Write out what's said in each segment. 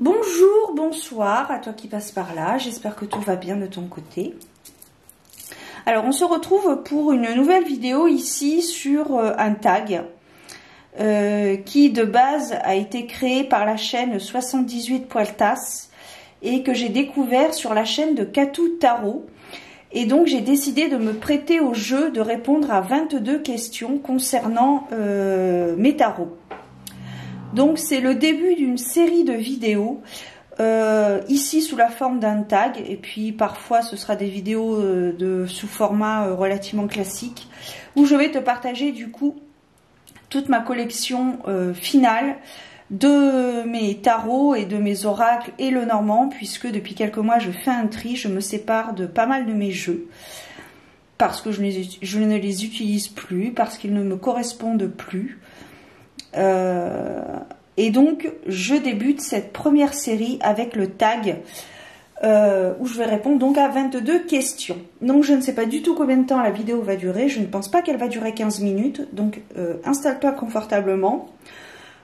Bonjour, bonsoir à toi qui passes par là, j'espère que tout va bien de ton côté. Alors on se retrouve pour une nouvelle vidéo ici sur un tag qui de base a été créé par la chaîne 78 Poiltas et que j'ai découvert sur la chaîne de Katou Tarot. Et donc j'ai décidé de me prêter au jeu de répondre à 22 questions concernant mes tarots. Donc c'est le début d'une série de vidéos, ici sous la forme d'un tag, et puis parfois ce sera des vidéos sous format relativement classique, où je vais te partager du coup toute ma collection finale de mes tarots et de mes oracles et le normand, puisque depuis quelques mois je fais un tri, je me sépare de pas mal de mes jeux, parce que je ne les utilise plus, parce qu'ils ne me correspondent plus. Et donc je débute cette première série avec le tag où je vais répondre donc à 22 questions. Donc je ne sais pas du tout combien de temps la vidéo va durer, je ne pense pas qu'elle va durer 15 minutes, donc installe-toi confortablement.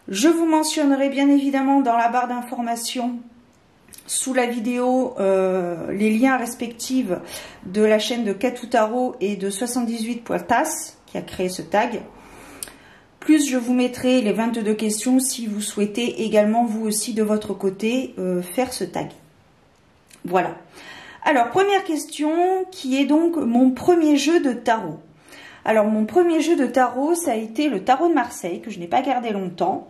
Je vous mentionnerai bien évidemment dans la barre d'informations sous la vidéo les liens respectifs de la chaîne de Katou Tarot et de 78 Poiltas qui a créé ce tag. Plus je vous mettrai les 22 questions si vous souhaitez également vous aussi de votre côté faire ce tag. Voilà. Alors première question qui est donc mon premier jeu de tarot. Alors mon premier jeu de tarot ça a été le tarot de Marseille que je n'ai pas gardé longtemps.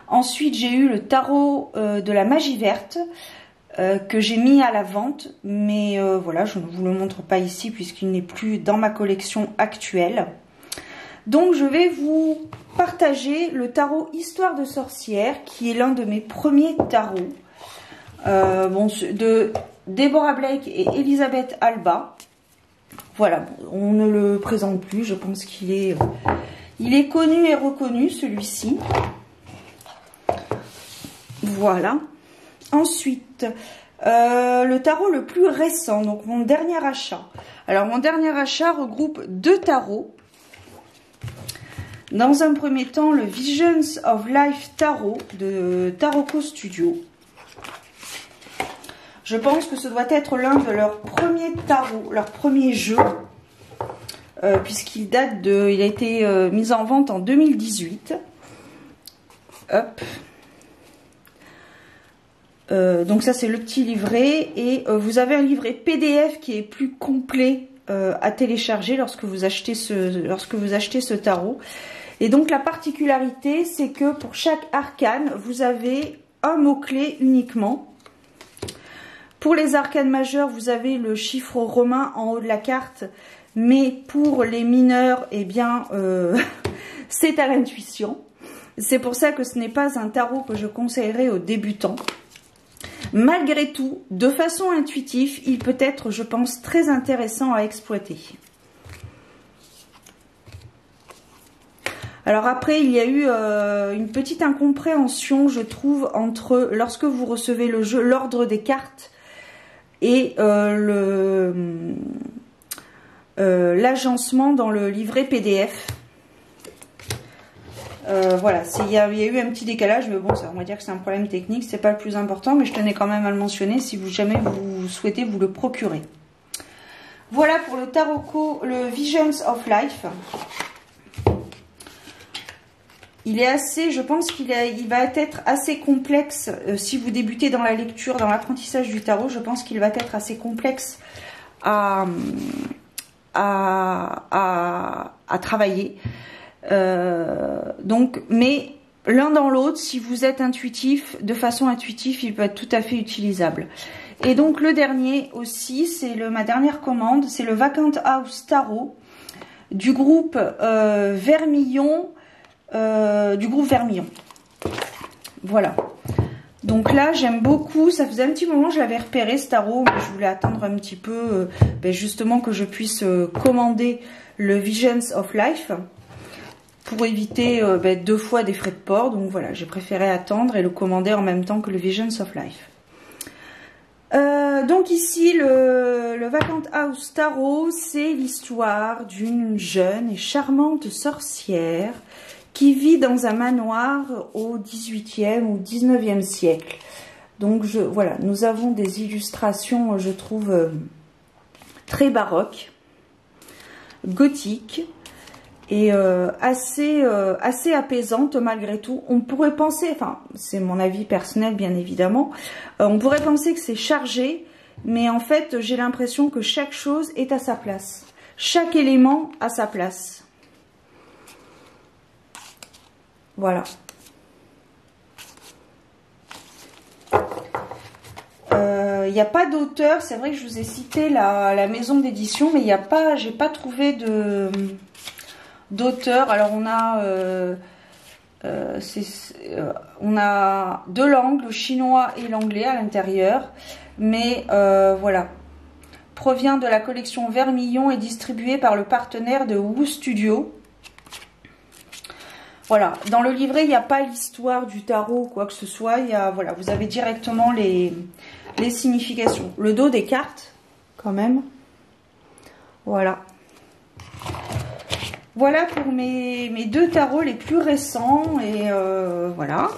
Ensuite j'ai eu le tarot de la magie verte que j'ai mis à la vente. Mais voilà, je ne vous le montre pas ici puisqu'il n'est plus dans ma collection actuelle. Donc je vais vous partager le tarot Histoire de sorcière qui est l'un de mes premiers tarots de Deborah Blake et Elisabeth Alba. Voilà, on ne le présente plus, je pense qu'il est, il est connu et reconnu celui-ci. Voilà. Ensuite, le tarot le plus récent, donc mon dernier achat. Alors mon dernier achat regroupe deux tarots. Dans un premier temps, le Visions of Life Tarot de Taroko Studio. Je pense que ce doit être l'un de leurs premiers tarots, leur premier jeu, puisqu'il date de, il a été mis en vente en 2018. Hop. Donc ça c'est le petit livret et vous avez un livret PDF qui est plus complet à télécharger lorsque vous achetez ce tarot. Et donc la particularité, c'est que pour chaque arcane, vous avez un mot-clé uniquement. Pour les arcanes majeures, vous avez le chiffre romain en haut de la carte. Mais pour les mineurs, eh bien, c'est à l'intuition. C'est pour ça que ce n'est pas un tarot que je conseillerais aux débutants. Malgré tout, de façon intuitive, il peut être, je pense, très intéressant à exploiter. Alors après, il y a eu une petite incompréhension, je trouve, entre lorsque vous recevez le jeu, l'ordre des cartes et l'agencement dans le livret PDF. Voilà, il y a eu un petit décalage, mais bon, ça, on va dire que c'est un problème technique, c'est pas le plus important, mais je tenais quand même à le mentionner si jamais vous souhaitez vous le procurer. Voilà pour le Tarot, le Visions of Life. Il est assez, je pense qu'il va être assez complexe si vous débutez dans la lecture, dans l'apprentissage du tarot. Je pense qu'il va être assez complexe à travailler. Donc, mais l'un dans l'autre, si vous êtes intuitif, de façon intuitive, il peut être tout à fait utilisable. Et donc le dernier aussi, c'est ma dernière commande, c'est le Vacant House Tarot du groupe Vermillon. Voilà, donc là j'aime beaucoup, ça faisait un petit moment que je l'avais repéré ce tarot, mais je voulais attendre un petit peu justement que je puisse commander le Visions of Life pour éviter 2 fois des frais de port. Donc voilà, j'ai préféré attendre et le commander en même temps que le Visions of Life. Donc ici le Vacant House Tarot, c'est l'histoire d'une jeune et charmante sorcière qui vit dans un manoir au 18e ou 19e siècle. Donc voilà, nous avons des illustrations, je trouve, très baroques, gothiques, et assez apaisantes malgré tout. On pourrait penser, enfin c'est mon avis personnel bien évidemment, on pourrait penser que c'est chargé, mais en fait j'ai l'impression que chaque chose est à sa place. Chaque élément a sa place. Voilà. Il n'y a pas d'auteur, c'est vrai que je vous ai cité la maison d'édition, mais il n'y a pas, j'ai pas trouvé d'auteur. Alors on a deux langues, le chinois et l'anglais à l'intérieur, mais voilà. Provient de la collection Vermillon et distribué par le partenaire de Wu Studio. Voilà, dans le livret, il n'y a pas l'histoire du tarot ou quoi que ce soit. Il y a, voilà, vous avez directement les significations. Le dos des cartes, quand même. Voilà. Voilà pour mes deux tarots les plus récents. Et voilà.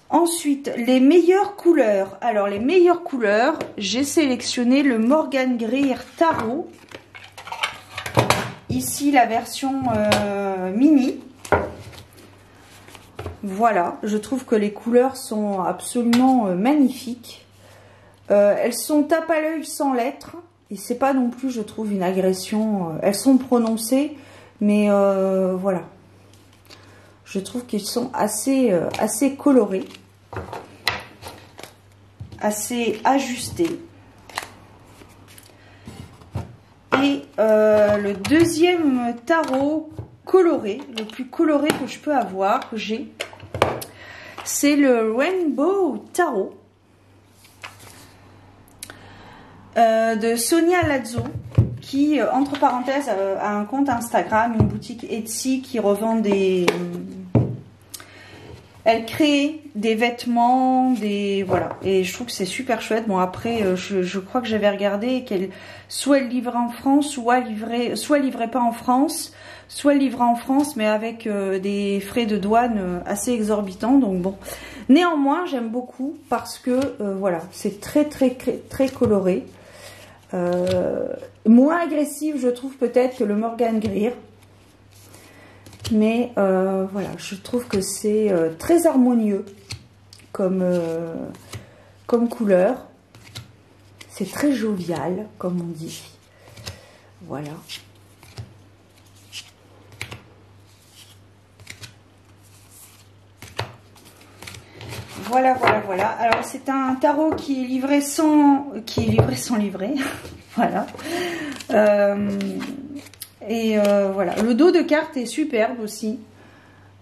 Ensuite, les meilleures couleurs. Alors, les meilleures couleurs, j'ai sélectionné le Morgan Greer Tarot. Ici, la version mini. Voilà, je trouve que les couleurs sont absolument magnifiques. Elles sont tape à l'œil sans lettres. Et c'est pas non plus, je trouve, une agression. Elles sont prononcées, mais voilà. Je trouve qu'ils sont assez colorés. Assez ajustés. Et le deuxième tarot coloré, le plus coloré que je peux avoir, que j'ai, c'est le Rainbow Tarot de Sonia Lazzo, qui, entre parenthèses, a un compte Instagram, une boutique Etsy qui revend des... Elle crée des vêtements, voilà, et je trouve que c'est super chouette. Bon après, je crois que j'avais regardé qu'elle soit elle livrait en France, soit livrait pas en France, soit livrait en France, mais avec des frais de douane assez exorbitants. Donc bon, néanmoins j'aime beaucoup parce que voilà, c'est très coloré, moins agressif je trouve peut-être que le Morgan Greer. Mais voilà, je trouve que c'est très harmonieux comme couleur. C'est très jovial, comme on dit. Voilà. Voilà. Alors c'est un tarot qui est livré sans livret. Voilà. Voilà, le dos de carte est superbe aussi.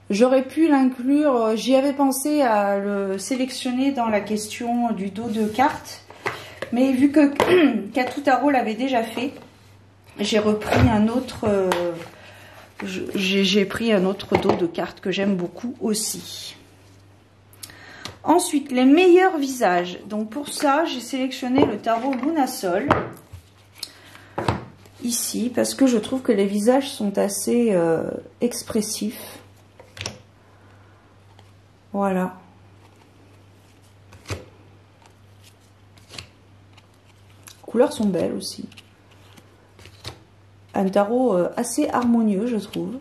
J'aurais pu l'inclure, j'y avais pensé à le sélectionner dans la question du dos de carte, mais vu que Katou Tarot l'avait déjà fait, j'ai repris un autre, j'ai pris un autre dos de carte que j'aime beaucoup aussi. Ensuite, les meilleurs visages. Donc pour ça, j'ai sélectionné le tarot Lunasol. Ici, parce que je trouve que les visages sont assez expressifs. Voilà. Les couleurs sont belles aussi. Un tarot assez harmonieux, je trouve.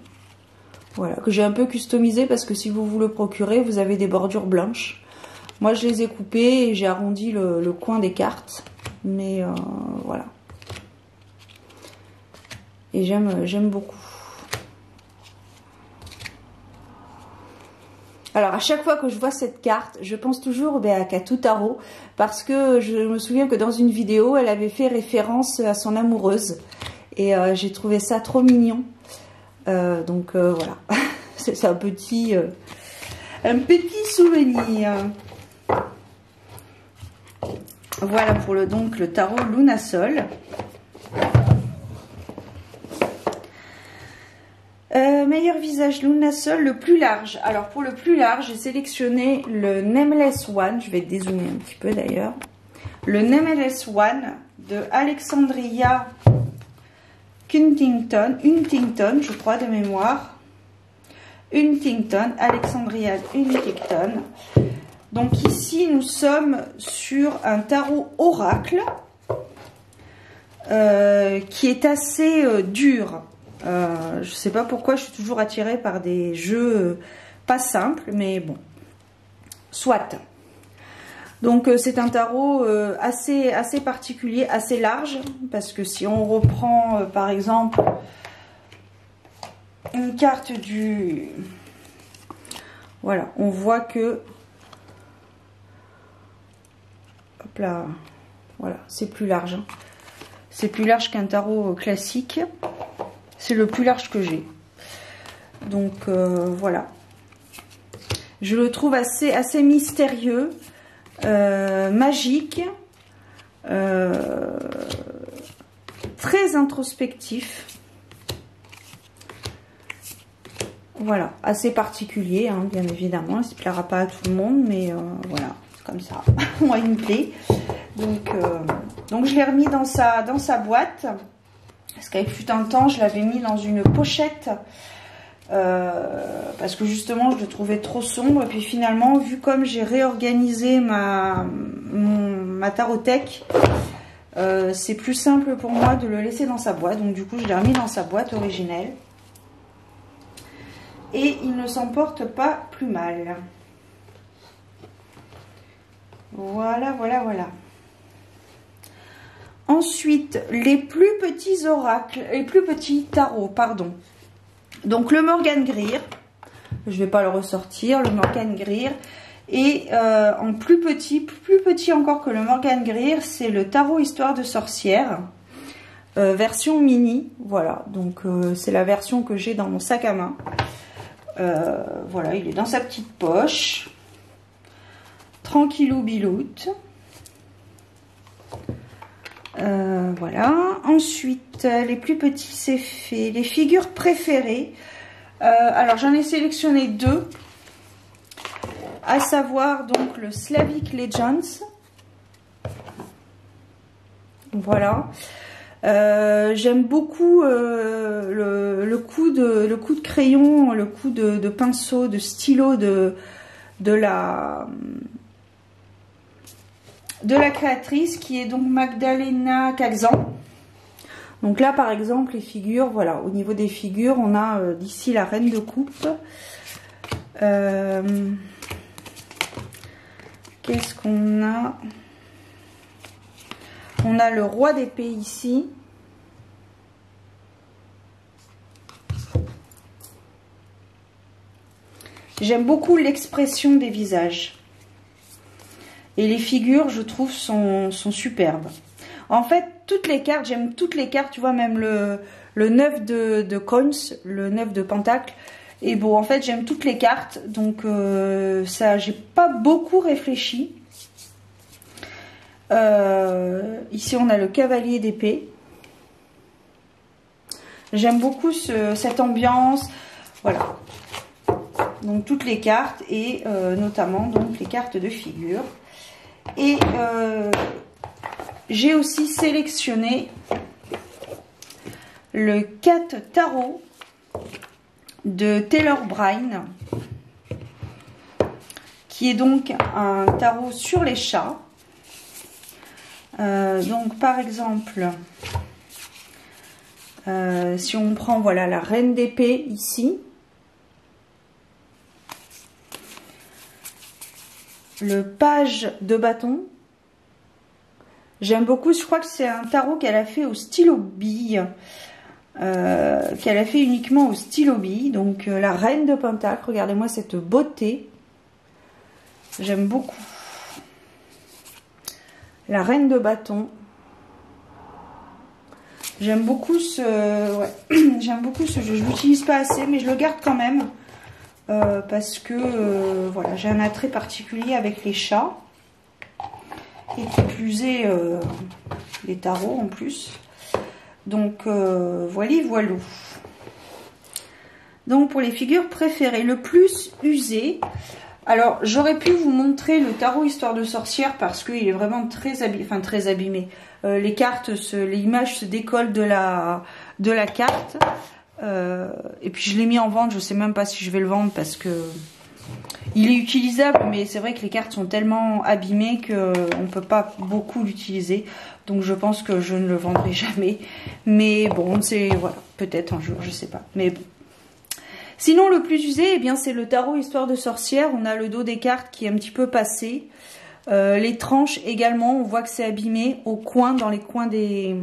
Voilà, que j'ai un peu customisé parce que si vous vous le procurez, vous avez des bordures blanches. Moi, je les ai coupées et j'ai arrondi le coin des cartes. Mais voilà. Et j'aime beaucoup. Alors, à chaque fois que je vois cette carte, je pense toujours à Katou Tarot, parce que je me souviens que dans une vidéo, elle avait fait référence à son amoureuse. Et j'ai trouvé ça trop mignon. Donc, voilà. C'est un petit souvenir. Voilà pour le tarot Lunasol. Meilleur visage Lunasol, le plus large. Alors pour le plus large, j'ai sélectionné le Nameless One. Je vais dézoomer un petit peu d'ailleurs. Le Nameless One de Alexandria Huntington, je crois de mémoire. Alexandria Huntington. Donc ici, nous sommes sur un tarot oracle qui est assez dur. Je ne sais pas pourquoi je suis toujours attirée par des jeux pas simples, mais bon, soit. Donc c'est un tarot assez particulier, assez large, parce que si on reprend par exemple une carte du... Voilà, on voit que... Hop là, voilà, c'est plus large. Hein. C'est plus large qu'un tarot classique. C'est le plus large que j'ai. Donc voilà. Je le trouve assez mystérieux, magique, très introspectif. Voilà, assez particulier, hein, bien évidemment. Ça ne plaira pas à tout le monde, mais voilà, c'est comme ça. Moi, il me plaît. Donc je l'ai remis dans sa boîte. Parce qu'avec fut un temps, je l'avais mis dans une pochette. Parce que justement, je le trouvais trop sombre. Et puis finalement, vu comme j'ai réorganisé ma tarothèque, c'est plus simple pour moi de le laisser dans sa boîte. Donc du coup, je l'ai remis dans sa boîte originelle. Et il ne s'en porte pas plus mal. Voilà, voilà, voilà. Ensuite, les plus petits oracles, les plus petits tarots, pardon. Donc le Morgan Greer, je ne vais pas le ressortir, le Morgan Greer. Et en plus petit encore que le Morgan Greer, c'est le tarot Histoire de sorcière, version mini. Voilà, donc c'est la version que j'ai dans mon sac à main. Voilà, il est dans sa petite poche. Tranquillou biloute. Voilà. Ensuite, les plus petits, c'est fait. Les figures préférées. Alors, j'en ai sélectionné deux. À savoir, donc, le Slavic Legends. Voilà. J'aime beaucoup le coup de crayon, le coup de pinceau, de stylo de la créatrice qui est donc Magdalena Calzan. Donc là par exemple les figures, voilà, au niveau des figures on a d'ici la reine de coupe. Qu'est-ce qu'on a? On a le roi d'épée ici. J'aime beaucoup l'expression des visages. Et les figures, je trouve, sont superbes. En fait, toutes les cartes, j'aime toutes les cartes. Tu vois, même le 9 de coins, le 9 de pentacle. Et bon, en fait, j'aime toutes les cartes. Donc, ça, j'ai pas beaucoup réfléchi. Ici, on a le cavalier d'épée. J'aime beaucoup cette ambiance. Voilà. Donc, toutes les cartes et notamment donc les cartes de figure. Et j'ai aussi sélectionné le 4 tarot de Taylor Brine, qui est donc un tarot sur les chats. Donc par exemple, si on prend voilà la reine d'épée ici, le page de bâton, j'aime beaucoup, je crois que c'est un tarot qu'elle a fait au stylo bille, qu'elle a fait uniquement au stylo bille. Donc la reine de pentacle, regardez-moi cette beauté, j'aime beaucoup. La reine de bâton, j'aime beaucoup ce, ouais, j'aime beaucoup ce jeu. Je l'utilise pas assez, mais je le garde quand même parce que voilà, j'ai un attrait particulier avec les chats et qui plus est les tarots en plus. Donc voilà, voilou. Donc pour les figures préférées, le plus usé. Alors, j'aurais pu vous montrer le tarot Histoire de sorcière parce qu'il est vraiment très abîmé. Enfin, très abîmé. Les cartes, les images se décollent de la carte. Et puis, je l'ai mis en vente. Je ne sais même pas si je vais le vendre parce que Il est utilisable, mais c'est vrai que les cartes sont tellement abîmées qu'on ne peut pas beaucoup l'utiliser. Donc je pense que je ne le vendrai jamais. Mais bon, c'est voilà, peut-être un jour, je sais pas. Mais bon. Sinon, le plus usé, eh bien, c'est le tarot Histoire de sorcière. On a le dos des cartes qui est un petit peu passé. Les tranches également, on voit que c'est abîmé au coin, dans les coins des...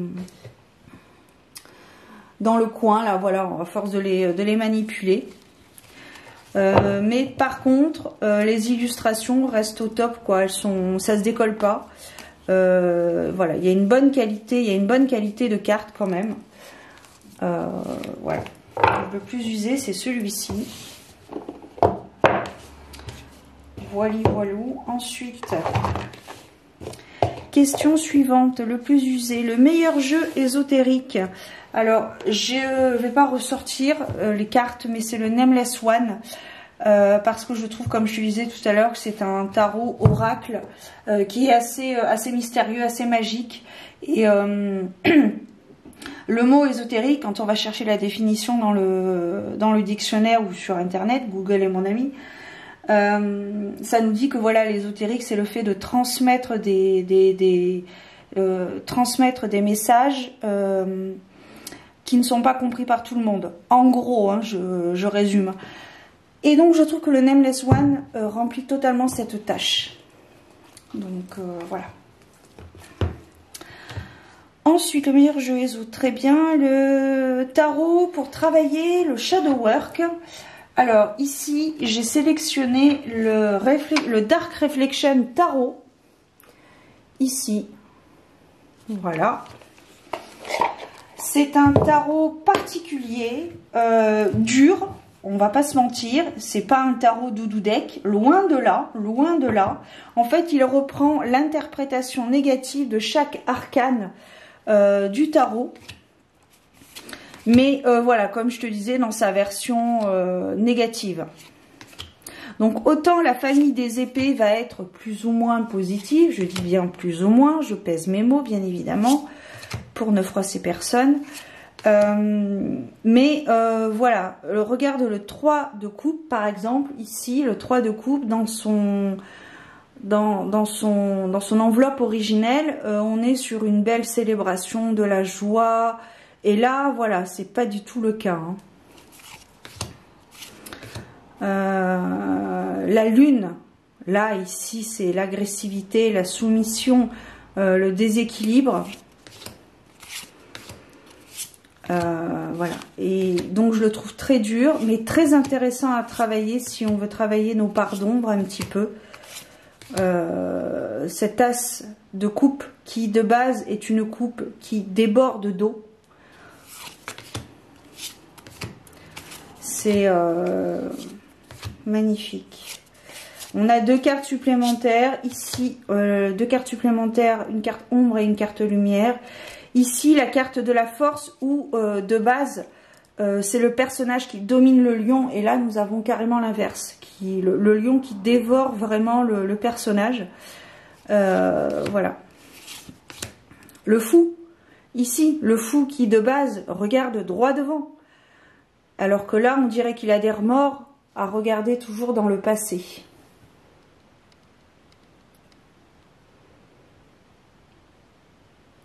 Dans le coin, là, voilà, à force de les manipuler. Mais par contre, les illustrations restent au top, quoi. Ça se décolle pas. Voilà, il y a une bonne qualité, de cartes quand même. Voilà. Le plus usé, c'est celui-ci. Voilou. Ensuite, question suivante. Le plus usé, le meilleur jeu ésotérique. Alors, je vais pas ressortir les cartes, mais c'est le Nameless One. Parce que je trouve, comme je disais tout à l'heure, que c'est un tarot oracle qui est assez mystérieux, assez magique. Et le mot ésotérique, quand on va chercher la définition dans le dictionnaire ou sur internet, Google est mon ami, ça nous dit que voilà, l'ésotérique, c'est le fait de transmettre transmettre des messages qui ne sont pas compris par tout le monde. En gros, hein, je résume. Et donc je trouve que le Nameless One remplit totalement cette tâche. Donc voilà. Ensuite, le meilleur jeu ESO, très bien. Le tarot pour travailler, le Shadow Work. Alors ici, j'ai sélectionné le Dark Reflection Tarot. Ici. Voilà. C'est un tarot particulier, dur. On va pas se mentir, c'est pas un tarot doudou deck, loin de là, loin de là. En fait, il reprend l'interprétation négative de chaque arcane du tarot. Mais voilà, comme je te disais, dans sa version négative. Donc autant la famille des épées va être plus ou moins positive, je dis bien plus ou moins, je pèse mes mots bien évidemment, pour ne froisser personne. Mais voilà, regarde le 3 de coupe par exemple, ici le 3 de coupe dans son enveloppe originelle, on est sur une belle célébration de la joie, et là voilà, c'est pas du tout le cas, hein. La lune, là ici c'est l'agressivité, la soumission, le déséquilibre. Voilà, et donc je le trouve très dur mais très intéressant à travailler si on veut travailler nos parts d'ombre un petit peu. Cette as de coupe qui de base est une coupe qui déborde d'eau, c'est magnifique. On a deux cartes supplémentaires ici, deux cartes supplémentaires, une carte ombre et une carte lumière. Ici, la carte de la force où, de base, c'est le personnage qui domine le lion. Et là, nous avons carrément l'inverse. Le lion qui dévore vraiment le personnage. Voilà. Le fou. Ici, le fou qui, de base, regarde droit devant. Alors que là, on dirait qu'il a des remords à regarder toujours dans le passé.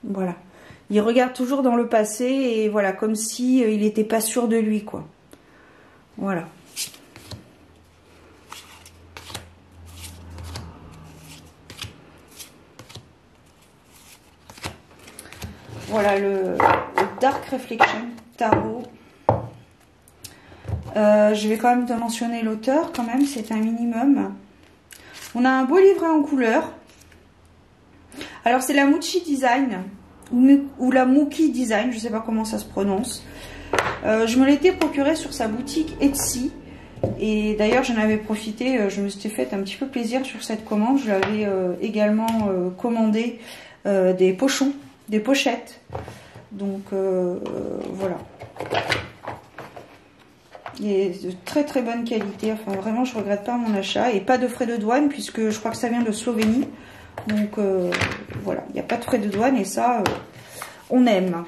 Voilà. Il regarde toujours dans le passé et voilà, comme si il n'était pas sûr de lui, quoi. Voilà. Voilà le Dark Reflection Tarot. Je vais quand même te mentionner l'auteur, quand même, c'est un minimum. On a un beau livret en couleur. Alors c'est la Muchi Design. Ou la Muki Design, je ne sais pas comment ça se prononce. Je me l'étais procuré sur sa boutique Etsy. Et d'ailleurs, j'en avais profité, je me suis fait un petit peu plaisir sur cette commande. Je l'avais également commandé des pochons, des pochettes. Donc voilà. Il est de très très bonne qualité. Enfin, vraiment, je ne regrette pas mon achat. Et pas de frais de douane, puisque je crois que ça vient de Slovénie. Donc voilà, il n'y a pas de frais de douane et ça, on aime.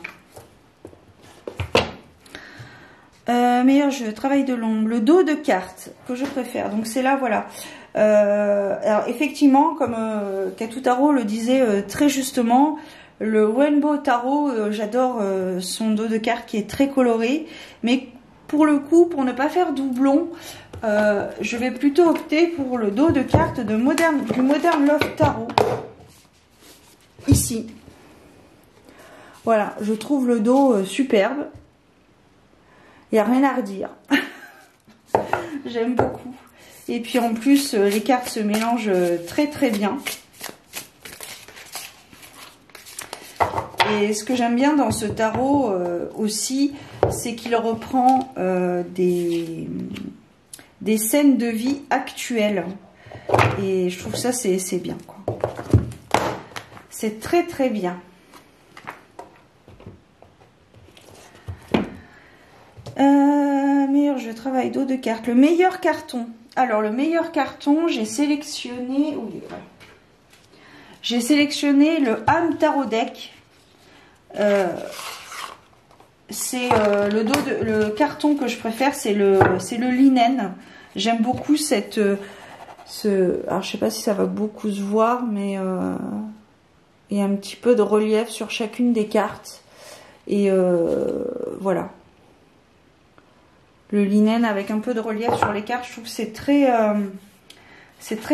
Meilleur jeu, travail de l'ombre, le dos de carte que je préfère. Donc c'est là, voilà. Alors effectivement, comme Katou Tarot le disait très justement, le Rainbow Tarot, j'adore son dos de carte qui est très coloré. Mais pour le coup, pour ne pas faire doublon, je vais plutôt opter pour le dos de carte du Modern Love Tarot. Ici. Voilà, je trouve le dos superbe. Il n'y a rien à redire. J'aime beaucoup. Et puis en plus, les cartes se mélangent très très bien. Et ce que j'aime bien dans ce tarot aussi, c'est qu'il reprend des scènes de vie actuelles. Et je trouve ça c'est bien, quoi. C'est très très bien. Meilleur jeu, travail dos de cartes. Le meilleur carton. Alors le meilleur carton, j'ai sélectionné. J'ai sélectionné le Ham Tarot Deck. C'est le carton que je préfère, c'est le linen. J'aime beaucoup cette alors je sais pas si ça va beaucoup se voir, mais il y a un petit peu de relief sur chacune des cartes. Et voilà. Le linen avec un peu de relief sur les cartes, je trouve que c'est très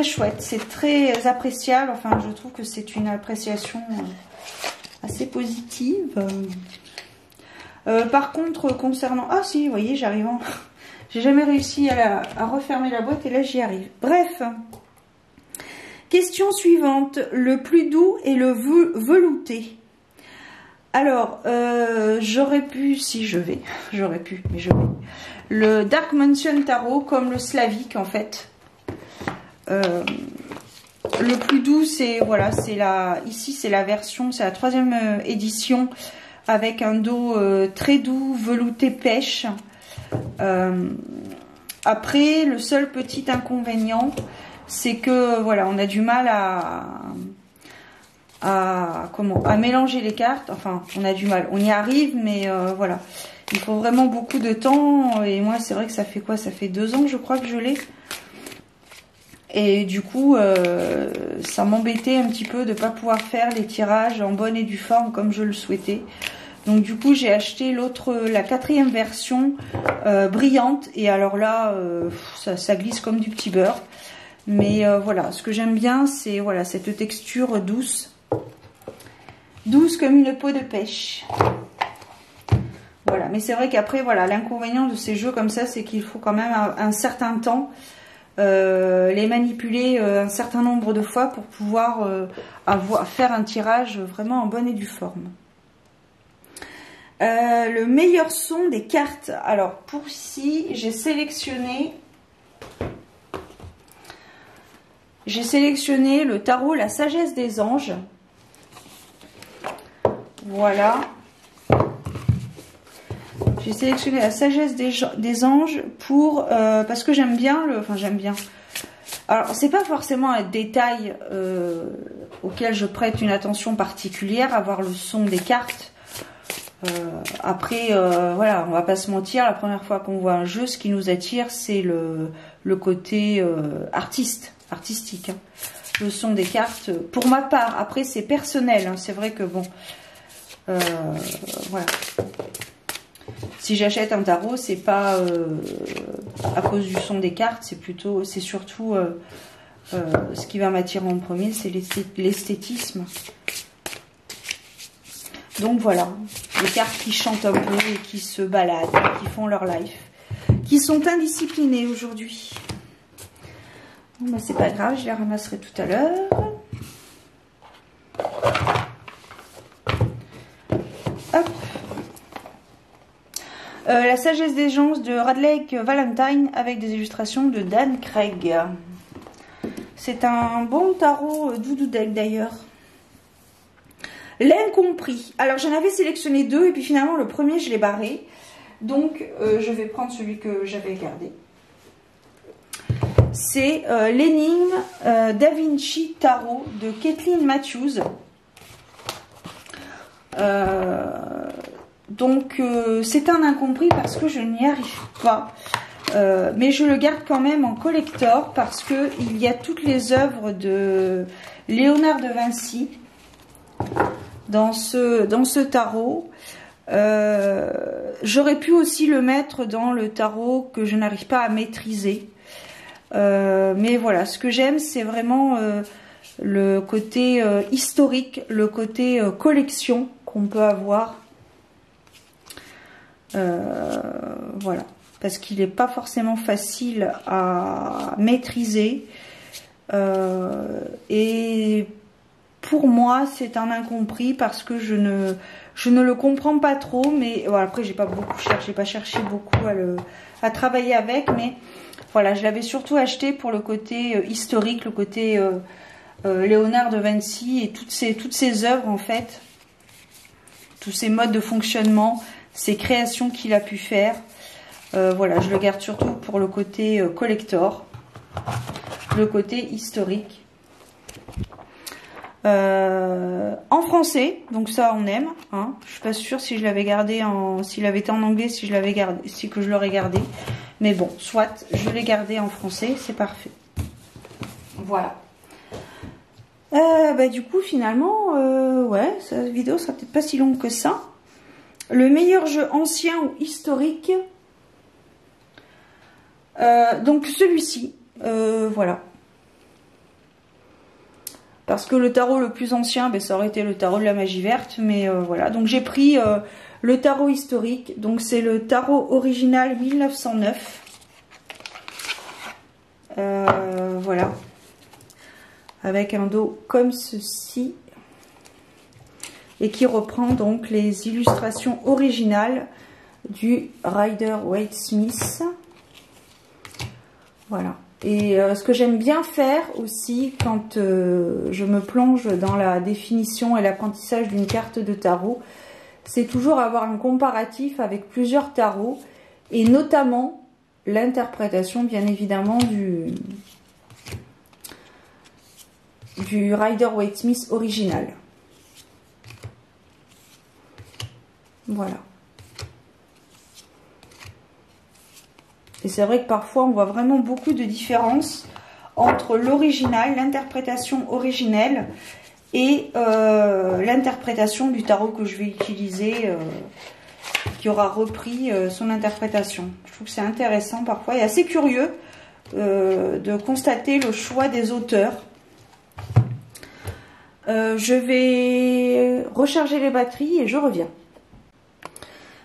chouette, c'est très appréciable. Enfin, je trouve que c'est une appréciation assez positive. Par contre, concernant... Ah si, vous voyez, j'arrive en... J'ai jamais réussi à refermer la boîte et là j'y arrive. Bref. Question suivante. Le plus doux et le velouté. Alors, j'aurais pu, si je vais, j'aurais pu, mais je vais. Le Dark Mansion Tarot, comme le Slavique en fait. Le plus doux, c'est, voilà, c'est ici c'est la version, c'est la 3e édition, avec un dos très doux, velouté pêche. Après, le seul petit inconvénient, c'est que, voilà, on a du mal à mélanger les cartes. Enfin, on a du mal, on y arrive, mais voilà, il faut vraiment beaucoup de temps. Et moi, c'est vrai que ça fait quoi? Ça fait 2 ans, je crois, que je l'ai. Et du coup, ça m'embêtait un petit peu de ne pas pouvoir faire les tirages en bonne et due forme comme je le souhaitais. Donc du coup, j'ai acheté la 4e version brillante. Et alors là, ça glisse comme du petit beurre. Mais voilà, ce que j'aime bien, c'est voilà, cette texture douce. Douce comme une peau de pêche. Voilà, mais c'est vrai qu'après, voilà, l'inconvénient de ces jeux comme ça, c'est qu'il faut quand même un certain temps, les manipuler un certain nombre de fois pour pouvoir faire un tirage vraiment en bonne et due forme. Le meilleur son des cartes. Alors, pour ici, j'ai sélectionné le tarot La Sagesse des Anges. Voilà. J'ai sélectionné La Sagesse des Anges pour parce que j'aime bien j'aime bien. Alors c'est pas forcément un détail auquel je prête une attention particulière, avoir le son des cartes. Après voilà, on va pas se mentir, la première fois qu'on voit un jeu, ce qui nous attire, c'est le côté artistique. Hein. Le son des cartes, pour ma part. Après c'est personnel, hein. C'est vrai que bon. Voilà. Si j'achète un tarot, c'est pas à cause du son des cartes, c'est surtout ce qui va m'attirer en premier, c'est l'esthétisme. Donc voilà, les cartes qui chantent un peu et qui se baladent, qui font leur life, qui sont indisciplinées aujourd'hui. Bon, bah, c'est pas grave, je les ramasserai tout à l'heure. Hop. La Sagesse des Anges de Radlake Valentine avec des illustrations de Dan Craig. C'est un bon tarot doudou deck d'ailleurs. L'Incompris. Alors j'en avais sélectionné 2 et puis finalement le premier je l'ai barré. Donc je vais prendre celui que j'avais gardé. C'est l'énigme Da Vinci Tarot de Kathleen Matthews. Donc c'est un incompris parce que je n'y arrive pas. Mais je le garde quand même en collector parce que il y a toutes les œuvres de Léonard de Vinci dans ce tarot. J'aurais pu aussi le mettre dans le tarot que je n'arrive pas à maîtriser. Mais voilà, ce que j'aime, c'est vraiment le côté historique, le côté collection qu'on peut avoir. Voilà, parce qu'il n'est pas forcément facile à maîtriser. Et pour moi, c'est un incompris parce que je ne le comprends pas trop. Mais voilà, après, j'ai pas cherché beaucoup à travailler avec, mais voilà, je l'avais surtout acheté pour le côté historique, le côté Léonard de Vinci et toutes ces œuvres en fait, tous ces modes de fonctionnement, ces créations qu'il a pu faire. Voilà, je le garde surtout pour le côté collector, le côté historique. En français, donc ça on aime, hein. Je suis pas sûre si je l'avais gardé s'il avait été en anglais, si que je l'aurais gardé, mais bon, soit, je l'ai gardé en français, c'est parfait. Voilà. Du coup finalement, ouais, cette vidéo sera peut-être pas si longue que ça. Le meilleur jeu ancien ou historique, donc celui-ci, voilà. Parce que le tarot le plus ancien, ben, ça aurait été le tarot de la magie verte. Mais voilà, donc j'ai pris le tarot historique. Donc c'est le tarot original 1909. Voilà. Avec un dos comme ceci. Et qui reprend donc les illustrations originales du Rider-Waite-Smith. Voilà. Et ce que j'aime bien faire aussi quand je me plonge dans la définition et l'apprentissage d'une carte de tarot, c'est toujours avoir un comparatif avec plusieurs tarots et notamment l'interprétation bien évidemment du Rider-Waite-Smith original. Voilà. Et c'est vrai que parfois on voit vraiment beaucoup de différences entre l'original, l'interprétation originelle et l'interprétation du tarot que je vais utiliser, qui aura repris son interprétation. Je trouve que c'est intéressant parfois et assez curieux de constater le choix des auteurs. Je vais recharger les batteries et je reviens.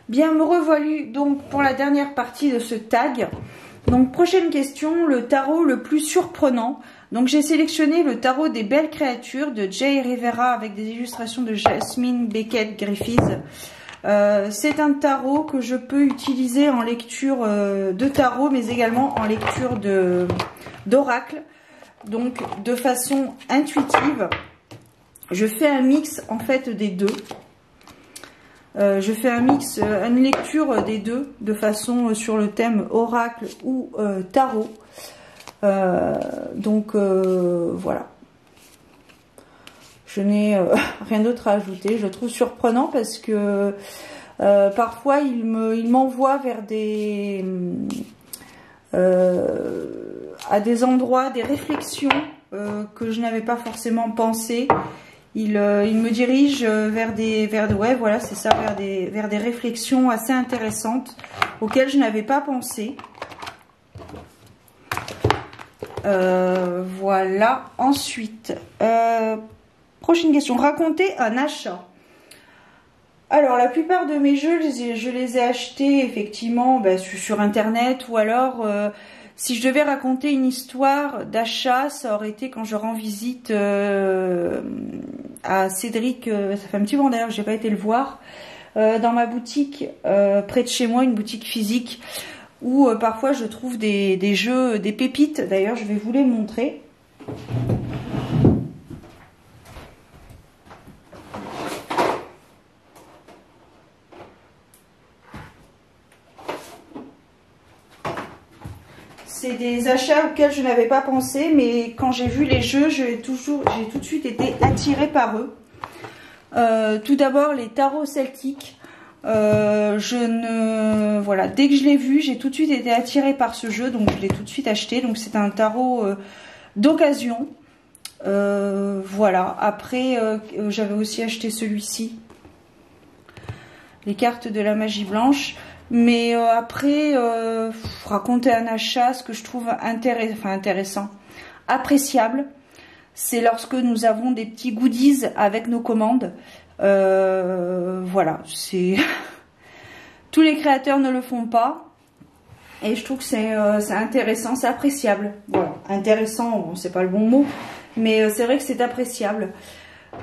Bien, me revoilà donc pour la dernière partie de ce tag. Donc, prochaine question, le tarot le plus surprenant. Donc, j'ai sélectionné le tarot des belles créatures de Jay Rivera avec des illustrations de Jasmine Beckett Griffiths. C'est un tarot que je peux utiliser en lecture de tarot, mais également en lecture d'oracle. Donc, de façon intuitive, je fais un mix en fait des deux. Je fais un mix, une lecture des deux, de façon sur le thème oracle ou tarot. Voilà. Je n'ai rien d'autre à ajouter. Je le trouve surprenant parce que parfois il m'envoie vers à des endroits, des réflexions que je n'avais pas forcément pensé. Il me dirige vers des réflexions assez intéressantes auxquelles je n'avais pas pensé. Voilà. Ensuite, prochaine question. Raconter un achat. Alors, la plupart de mes jeux, je les ai achetés effectivement sur Internet ou alors... si je devais raconter une histoire d'achat, ça aurait été quand je rends visite à Cédric, ça fait un petit moment d'ailleurs que je n'ai pas été le voir, dans ma boutique près de chez moi, une boutique physique, où parfois je trouve des jeux, des pépites. D'ailleurs, je vais vous les montrer. C'est des achats auxquels je n'avais pas pensé, mais quand j'ai vu les jeux, j'ai tout de suite été attirée par eux. Tout d'abord, les tarots celtiques. Voilà, dès que je l'ai vu, j'ai tout de suite été attirée par ce jeu, donc je l'ai tout de suite acheté. Donc c'est un tarot d'occasion. Voilà, après j'avais aussi acheté celui-ci, les cartes de la magie blanche. Mais après, raconter un achat, ce que je trouve intéressant, appréciable, c'est lorsque nous avons des petits goodies avec nos commandes. Voilà, c'est tous les créateurs ne le font pas. Et je trouve que c'est intéressant, c'est appréciable. Voilà, intéressant, bon, c'est pas le bon mot, mais c'est vrai que c'est appréciable.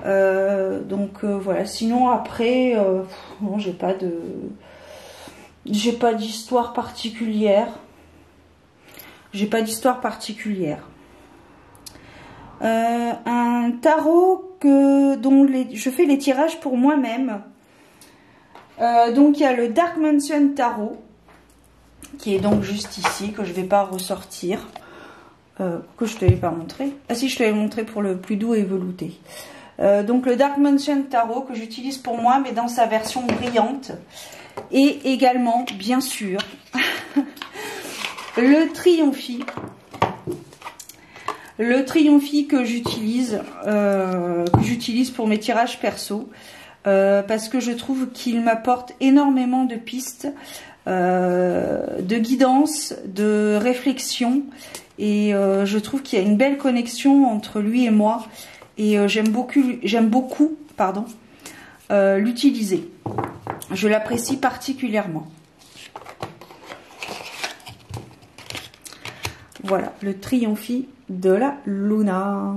Voilà, sinon après, bon, j'ai pas d'histoire particulière. Un tarot dont je fais les tirages pour moi-même. Donc il y a le Dark Mansion Tarot, qui est donc juste ici, que je ne vais pas ressortir, que je ne te l'ai pas montré. Ah si, je te l'ai montré pour le plus doux et velouté. Donc le Dark Mansion Tarot que j'utilise pour moi, mais dans sa version brillante. Et également, bien sûr, le Triomphi. Le Triomphi que j'utilise pour mes tirages perso. Parce que je trouve qu'il m'apporte énormément de pistes, de guidance, de réflexion. Et je trouve qu'il y a une belle connexion entre lui et moi. Et j'aime beaucoup l'utiliser. Je l'apprécie particulièrement. Voilà, le Triomphi de la Luna.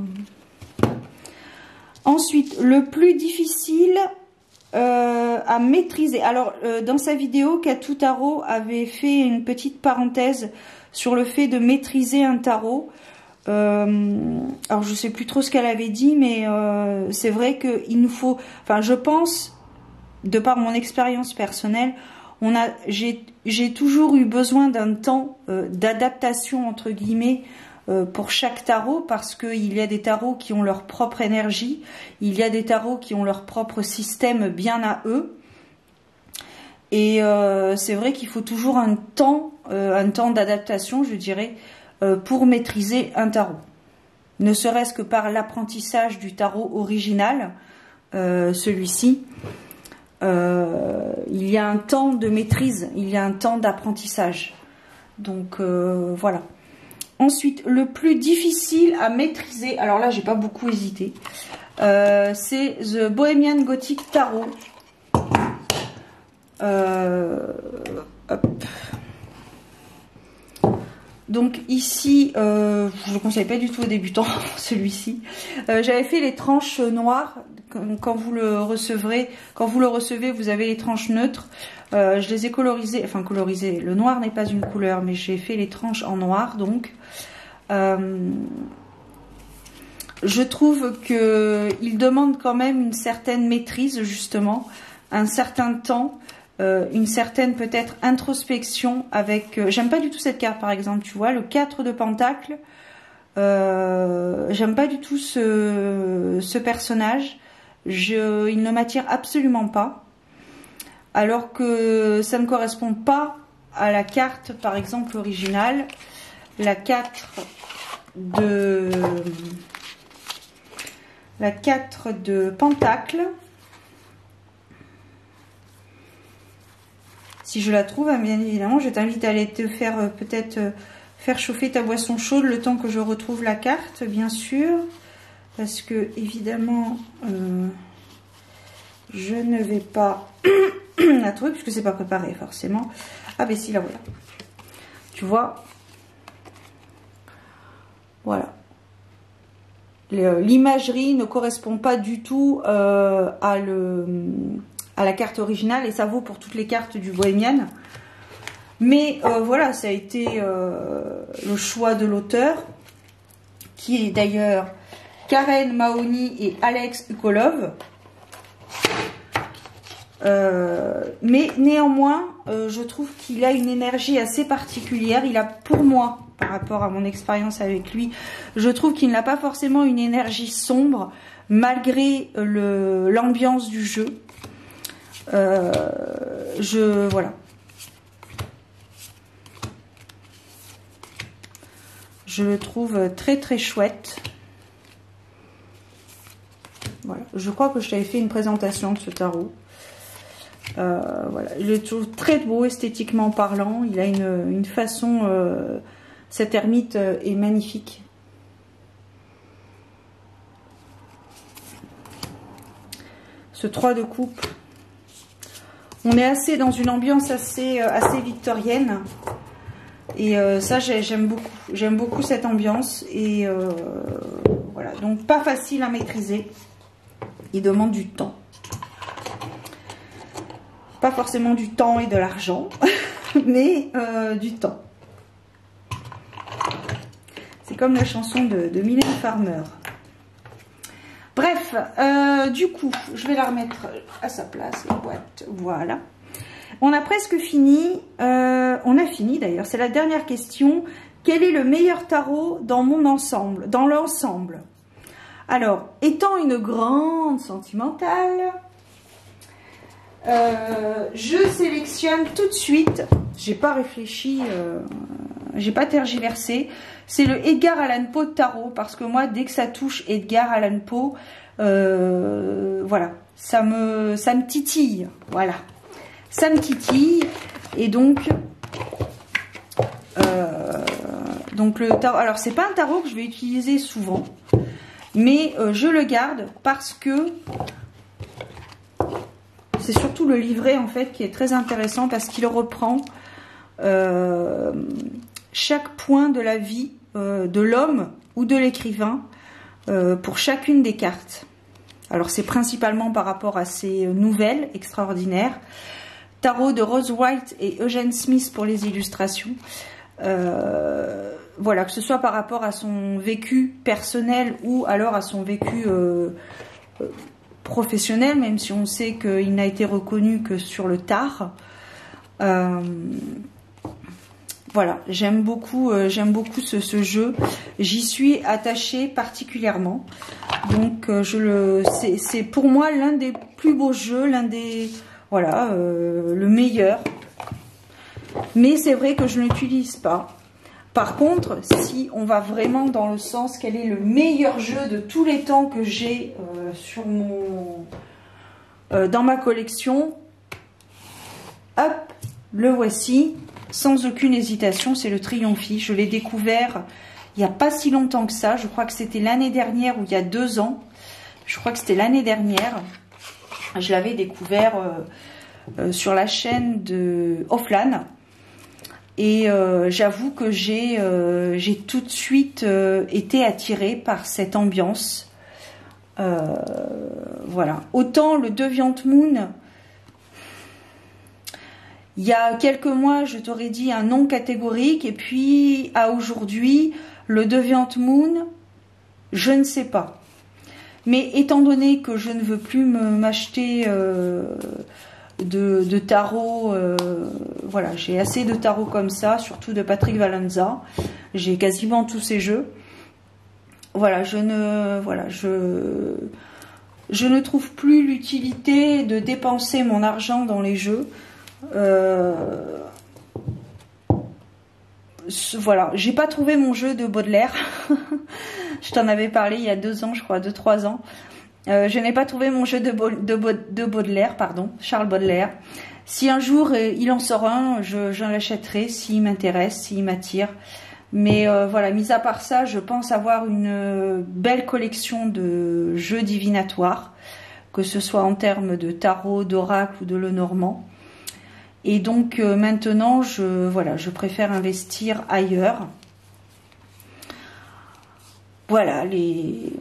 Ensuite, le plus difficile à maîtriser. Alors, dans sa vidéo, Katou Tarot avait fait une petite parenthèse sur le fait de maîtriser un tarot. Alors, je sais plus trop ce qu'elle avait dit, mais c'est vrai qu'il nous faut... Enfin, je pense, de par mon expérience personnelle, j'ai toujours eu besoin d'un temps d'adaptation, entre guillemets, pour chaque tarot, parce qu'il y a des tarots qui ont leur propre énergie, il y a des tarots qui ont leur propre système bien à eux, et c'est vrai qu'il faut toujours un temps d'adaptation, je dirais, pour maîtriser un tarot, ne serait-ce que par l'apprentissage du tarot original, celui-ci. Il y a un temps de maîtrise, il y a un temps d'apprentissage, donc voilà. Ensuite, le plus difficile à maîtriser, alors là j'ai pas beaucoup hésité, c'est The Bohemian Gothic Tarot. Hop. Donc ici, je ne conseille pas du tout aux débutants celui-ci. J'avais fait les tranches noires. Quand vous le recevez, vous avez les tranches neutres. Je les ai colorisées, enfin colorisées. Le noir n'est pas une couleur, mais j'ai fait les tranches en noir. Donc, je trouve que il demande quand même une certaine maîtrise, justement, un certain temps. Une certaine peut-être introspection avec... j'aime pas du tout cette carte par exemple, tu vois, le 4 de Pentacle. J'aime pas du tout ce personnage. Il ne m'attire absolument pas. Alors que ça ne correspond pas à la carte par exemple originale. La 4 de Pentacle. Si je la trouve, bien évidemment, je t'invite à aller te faire peut-être faire chauffer ta boisson chaude le temps que je retrouve la carte, bien sûr. Parce que, évidemment, je ne vais pas la trouver puisque c'est pas préparé forcément. Ah ben si, la voilà. Tu vois. Voilà. L'imagerie ne correspond pas du tout à la carte originale, et ça vaut pour toutes les cartes du Bohemian. Mais voilà, ça a été le choix de l'auteur, qui est d'ailleurs Karen Mahoney et Alex Ukolov. Mais néanmoins, je trouve qu'il a une énergie assez particulière. Il a, pour moi, par rapport à mon expérience avec lui, je trouve qu'il n'a pas forcément une énergie sombre, malgré l'ambiance du jeu. Voilà. Je le trouve très très chouette. Voilà. Je crois que je t'avais fait une présentation de ce tarot. Voilà. Je le trouve très beau esthétiquement parlant. Il a une façon... cet ermite est magnifique. Ce 3 de coupe. On est dans une ambiance assez victorienne. Et ça, j'aime beaucoup. J'aime beaucoup cette ambiance. Et voilà. Donc, pas facile à maîtriser. Il demande du temps. Pas forcément du temps et de l'argent, mais du temps. C'est comme la chanson de Mylène Farmer. Bref, du coup, je vais la remettre à sa place, la boîte. Voilà. On a presque fini. On a fini d'ailleurs. C'est la dernière question. Quel est le meilleur tarot dans mon ensemble, dans l'ensemble? Alors, étant une grande sentimentale, je sélectionne tout de suite. J'ai pas réfléchi, j'ai pas tergiversé. C'est le Edgar Allan Poe tarot, parce que moi, dès que ça touche Edgar Allan Poe, voilà, ça me titille, voilà, ça me titille. Et donc le tarot, alors c'est pas un tarot que je vais utiliser souvent, mais je le garde parce que c'est surtout le livret en fait qui est très intéressant, parce qu'il reprend chaque point de la vie de l'homme ou de l'écrivain pour chacune des cartes. Alors c'est principalement par rapport à ces nouvelles extraordinaires. Tarot de Rose White et Eugene Smith pour les illustrations. Voilà, que ce soit par rapport à son vécu personnel ou alors à son vécu professionnel, même si on sait qu'il n'a été reconnu que sur le tard. Voilà, j'aime beaucoup ce jeu. J'y suis attachée particulièrement. Donc c'est pour moi l'un des plus beaux jeux, voilà, le meilleur. Mais c'est vrai que je ne l'utilise pas. Par contre, si on va vraiment dans le sens quel est le meilleur jeu de tous les temps que j'ai dans ma collection, hop, le voici. Sans aucune hésitation, c'est le Triomphi. Je l'ai découvert il n'y a pas si longtemps que ça. Je crois que c'était l'année dernière ou il y a 2 ans. Je crois que c'était l'année dernière. Je l'avais découvert sur la chaîne de Offline. Et j'avoue que j'ai tout de suite été attirée par cette ambiance. Voilà. Autant le Deviant Moon... Il y a quelques mois, je t'aurais dit un non catégorique, et puis à aujourd'hui, le Deviant Moon, je ne sais pas. Mais étant donné que je ne veux plus m'acheter de tarot, voilà, j'ai assez de tarot comme ça, surtout de Patrick Valenza. J'ai quasiment tous ces jeux. Voilà, je ne trouve plus l'utilité de dépenser mon argent dans les jeux. Voilà, j'ai pas trouvé mon jeu de Baudelaire. Je t'en avais parlé il y a 2 ans, je crois, 2-3 ans. Je n'ai pas trouvé mon jeu de Baudelaire, pardon, Charles Baudelaire. Si un jour il en sort un, je l'achèterai s'il m'intéresse, s'il m'attire. Mais voilà, mis à part ça, je pense avoir une belle collection de jeux divinatoires, que ce soit en termes de tarot, d'oracle ou de Lenormand. Et donc maintenant, je préfère investir ailleurs. Voilà, les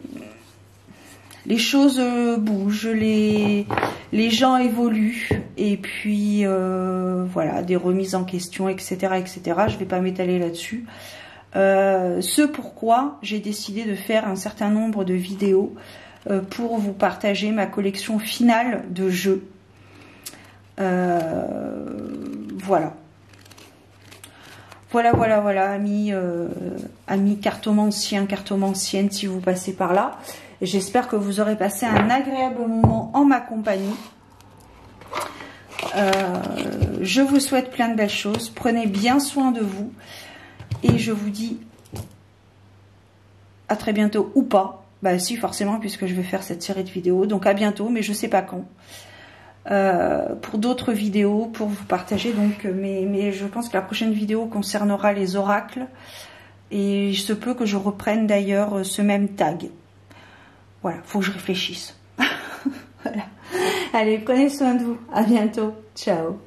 choses bougent, les gens évoluent, et puis voilà, des remises en question, etc., etc. Je ne vais pas m'étaler là-dessus. Ce pourquoi j'ai décidé de faire un certain nombre de vidéos pour vous partager ma collection finale de jeux. Voilà, amis cartomanciens, cartomanciennes, si vous passez par là. J'espère que vous aurez passé un agréable moment en ma compagnie. Je vous souhaite plein de belles choses. Prenez bien soin de vous. Et je vous dis à très bientôt ou pas. Bah si, forcément, puisque je vais faire cette série de vidéos. Donc à bientôt, mais je sais pas quand. Pour d'autres vidéos, pour vous partager. Donc, mais je pense que la prochaine vidéo concernera les oracles. Et il se peut que je reprenne d'ailleurs ce même tag. Voilà, faut que je réfléchisse. Voilà. Allez, prenez soin de vous. À bientôt. Ciao.